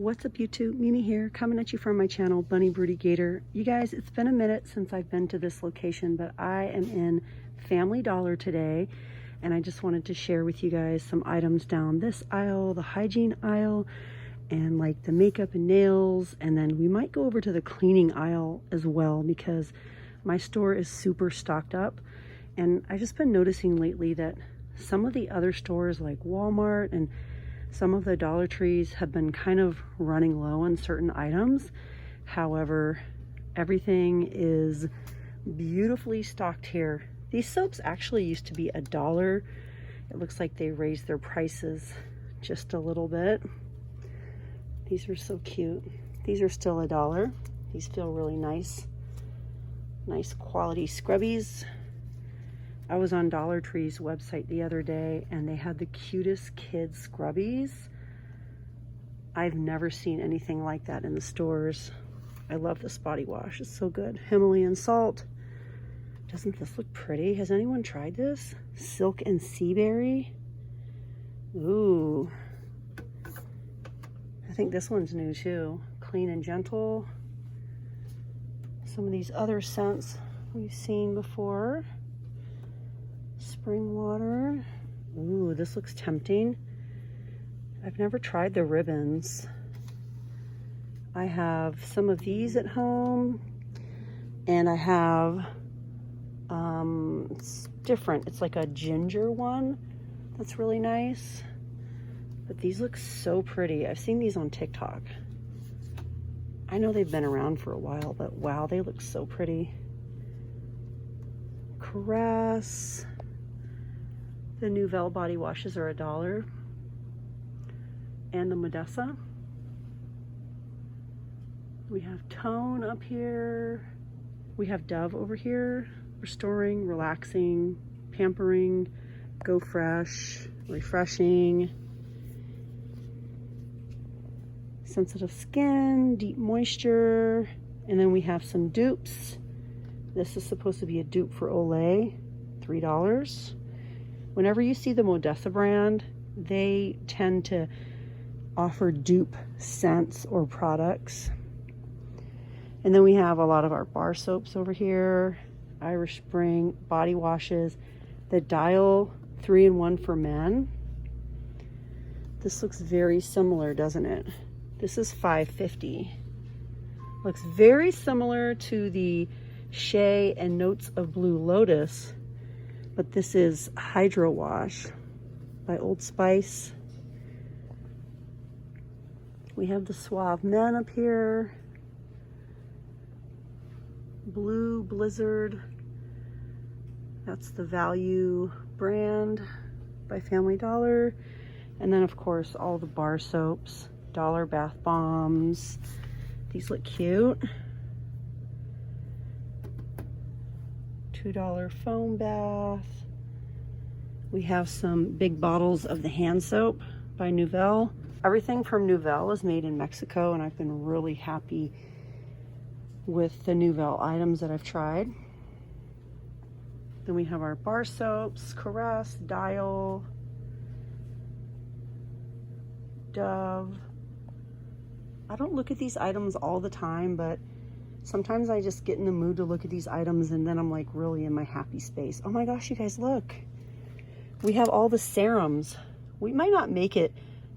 What's up YouTube? Mimi here, coming at you from my channel, Bunny Birdy Gator. You guys, it's been a minute since I've been to this location, but I am in Family Dollar today, and I just wanted to share with you guys some items down this aisle, the hygiene aisle, and like the makeup and nails, and then we might go over to the cleaning aisle as well because my store is super stocked up. And I've just been noticing lately that some of the other stores like Walmart and some of the Dollar Trees have been kind of running low on certain items. However, everything is beautifully stocked here. These soaps actually used to be $1. It looks like they raised their prices just a little bit. These are so cute. These are still $1. These feel really nice. Nice quality scrubbies. I was on Dollar Tree's website the other day and they had the cutest kids scrubbies. I've never seen anything like that in the stores. I love this body wash, it's so good. Himalayan salt. Doesn't this look pretty? Has anyone tried this? Silk and sea berry. Ooh. I think this one's new too. Clean and gentle. Some of these other scents we've seen before. Spring water. Ooh, this looks tempting. I've never tried the ribbons. I have some of these at home, and I have it's different. It's like a ginger one that's really nice. But these look so pretty. I've seen these on TikTok. I know they've been around for a while, but wow, they look so pretty. Caress. The Nouvelle body washes are $1. And the Modessa. We have Tone up here. We have Dove over here. Restoring, relaxing, pampering, Go Fresh, refreshing. Sensitive skin, deep moisture. And then we have some dupes. This is supposed to be a dupe for Olay, $3. Whenever you see the Modessa brand, they tend to offer dupe scents or products. And then we have a lot of our bar soaps over here, Irish Spring body washes, the Dial 3-in-1 for men. This looks very similar, doesn't it? This is $5.50. Looks very similar to the Shea and Notes of Blue Lotus, but this is Hydro Wash by Old Spice. We have the Suave Men up here. Blue Blizzard. That's the Value brand by Family Dollar. And then of course all the bar soaps, Dollar bath bombs. These look cute. $2 foam bath. We have some big bottles of the hand soap by Nouvelle. Everything from Nouvelle is made in Mexico, and I've been really happy with the Nouvelle items that I've tried. Then we have our bar soaps, Caress, Dial, Dove. I don't look at these items all the time, but sometimes I just get in the mood to look at these items and then I'm like really in my happy space. Oh my gosh, you guys, look. We have all the serums. We might not make it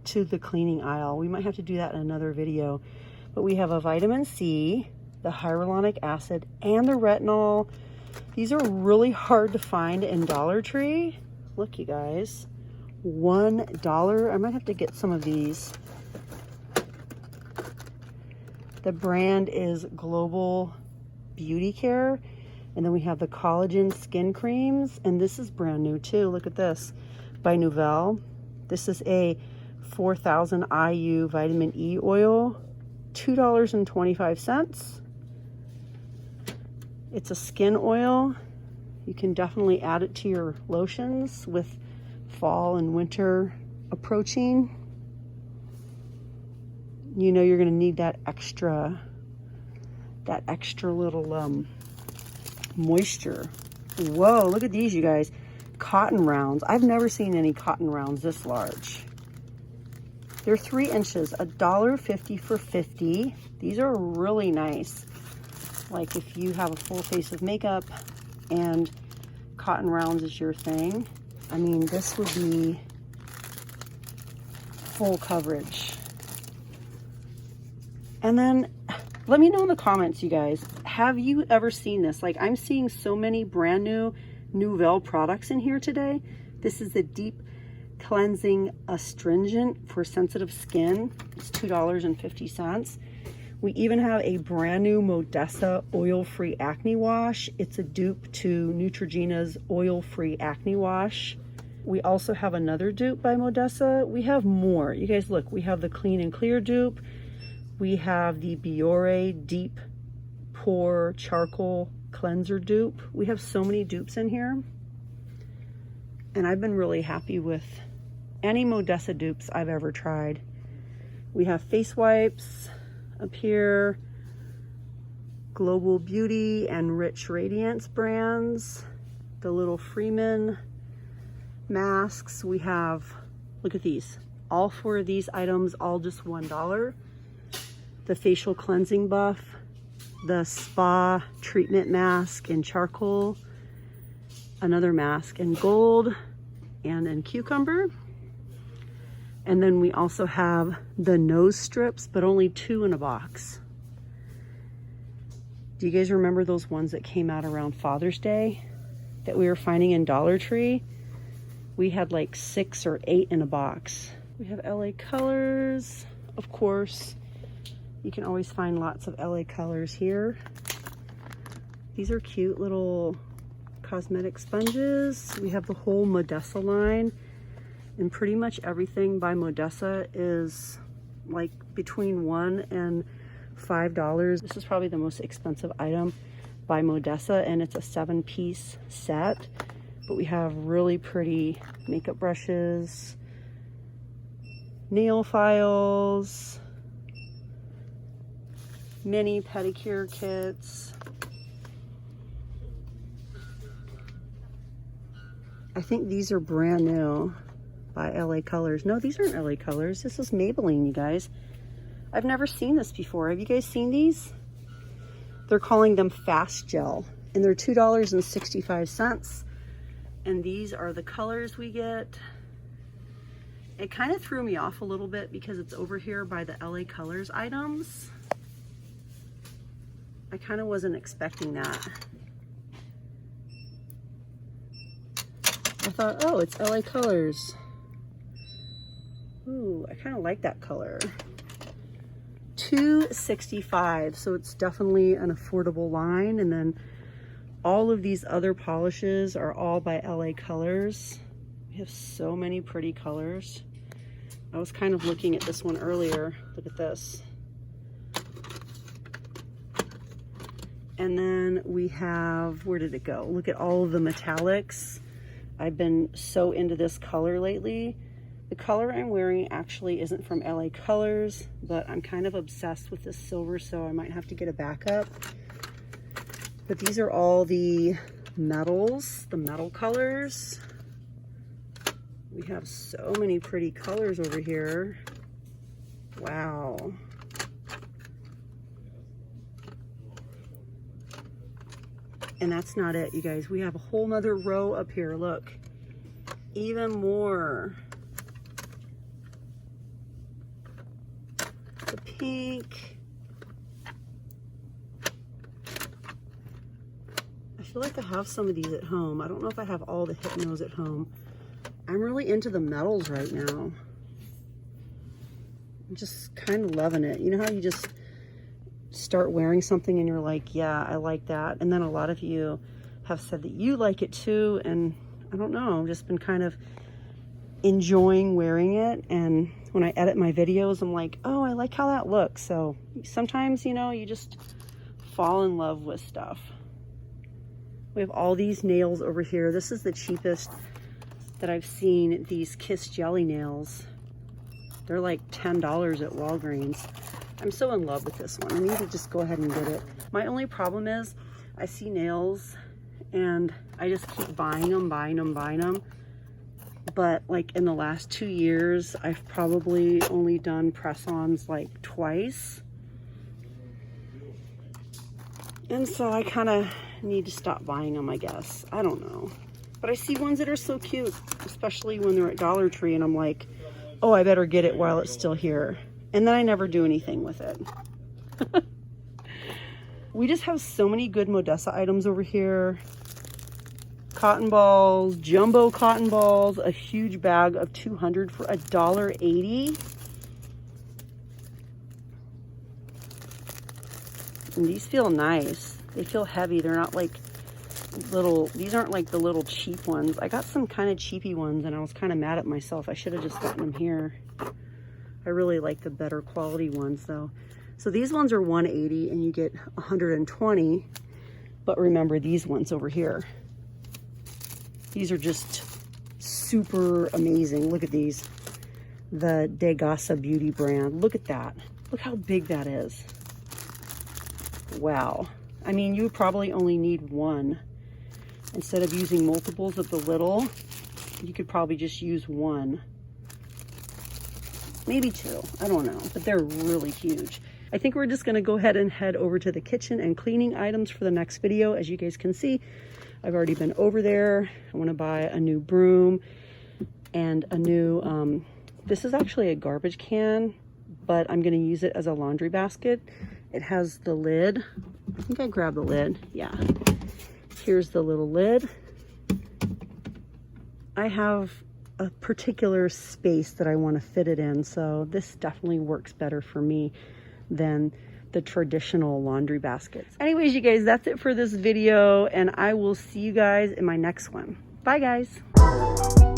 to the cleaning aisle. We might have to do that in another video. But we have a vitamin C, the hyaluronic acid, and the retinol. These are really hard to find in Dollar Tree. Look, you guys. $1. I might have to get some of these. The brand is Global Beauty Care. And then we have the collagen skin creams. And this is brand new too. Look at this. By Nouvelle. This is a 4,000 IU vitamin E oil. $2.25. It's a skin oil. You can definitely add it to your lotions with fall and winter approaching. You know you're going to need that extra little moisture. Whoa, look at these, you guys. Cotton rounds. I've never seen any cotton rounds this large. They're 3 inches, $1.50 for 50. These are really nice. Like if you have a full face of makeup and cotton rounds is your thing. I mean, this would be full coverage. And then let me know in the comments, you guys, have you ever seen this? Like, I'm seeing so many brand new Nouvelle products in here today. This is the Deep Cleansing Astringent for sensitive skin. It's $2.50. We even have a brand new Modessa oil-free acne wash. It's a dupe to Neutrogena's oil-free acne wash. We also have another dupe by Modessa. We have more. You guys look, we have the Clean and Clear dupe. We have the Biore Deep Pore Charcoal Cleanser dupe. We have so many dupes in here. And I've been really happy with any Modessa dupes I've ever tried. We have face wipes up here, Global Beauty and Rich Radiance brands, the little Freeman masks. We have, look at these, all 4 of these items, all just $1. The facial cleansing buff, the spa treatment mask in charcoal, another mask in gold and in cucumber. And then we also have the nose strips, but only 2 in a box. Do you guys remember those ones that came out around Father's Day that we were finding in Dollar Tree? We had like 6 or 8 in a box. We have LA Colors, of course. You can always find lots of LA Colors here. These are cute little cosmetic sponges. We have the whole Modessa line. And pretty much everything by Modessa is like between $1 and $5. This is probably the most expensive item by Modessa, and it's a 7-piece set. But we have really pretty makeup brushes, nail files, mini pedicure kits. I think these are brand new by LA Colors. No, these aren't LA Colors. This is Maybelline, you guys. I've never seen this before. Have you guys seen these? They're calling them Fast Gel, and they're $2.65. And these are the colors we get. It kind of threw me off a little bit because it's over here by the LA Colors items. I kind of wasn't expecting that. I thought, oh, it's LA Colors. Ooh, I kind of like that color. $2.65, so it's definitely an affordable line. And then all of these other polishes are all by LA Colors. We have so many pretty colors. I was kind of looking at this one earlier. Look at this. And then we have, where did it go? Look at all of the metallics. I've been so into this color lately. The color I'm wearing actually isn't from LA Colors, but I'm kind of obsessed with this silver, so I might have to get a backup. But these are all the metals, the metal colors. We have so many pretty colors over here. Wow. And that's not it, you guys. We have a whole nother row up here. Look, even more. The pink. I feel like I have some of these at home. I don't know if I have all the Hypnos at home. I'm really into the metals right now. I'm just kind of loving it. You know how you just start wearing something and you're like, yeah, I like that. And then a lot of you have said that you like it too. And I don't know, I've just been kind of enjoying wearing it. And when I edit my videos, I'm like, oh, I like how that looks. So sometimes, you know, you just fall in love with stuff. We have all these nails over here. This is the cheapest that I've seen, these Kiss Jelly nails. They're like $10 at Walgreens. I'm so in love with this one. I need to just go ahead and get it. My only problem is I see nails and I just keep buying them. but like in the last 2 years, I've probably only done press-ons like twice. And so I kind of need to stop buying them, I guess. I don't know. But I see ones that are so cute, especially when they're at Dollar Tree, and I'm like, oh, I better get it while it's still here. And then I never do anything with it. We just have so many good Modessa items over here. Cotton balls, jumbo cotton balls, a huge bag of 200 for $1.80. And these feel nice. They feel heavy. They're not like little, these aren't like the little cheap ones. I got some kind of cheapy ones and I was kind of mad at myself. I should have just gotten them here. I really like the better quality ones though. So these ones are $1.80 and you get 120. But remember these ones over here. These are just super amazing. Look at these. The Degasa Beauty brand. Look at that. Look how big that is. Wow. I mean, you would probably only need one. Instead of using multiples of the little, you could probably just use one. Maybe two. I don't know. But they're really huge. I think we're just going to go ahead and head over to the kitchen and cleaning items for the next video. As you guys can see, I've already been over there. I want to buy a new broom and a new, this is actually a garbage can, but I'm going to use it as a laundry basket. It has the lid. I think I grabbed the lid. Yeah. Here's the little lid. I have a particular space that I want to fit it in, so this definitely works better for me than the traditional laundry baskets. Anyways, you guys, that's it for this video, and I will see you guys in my next one. Bye, guys.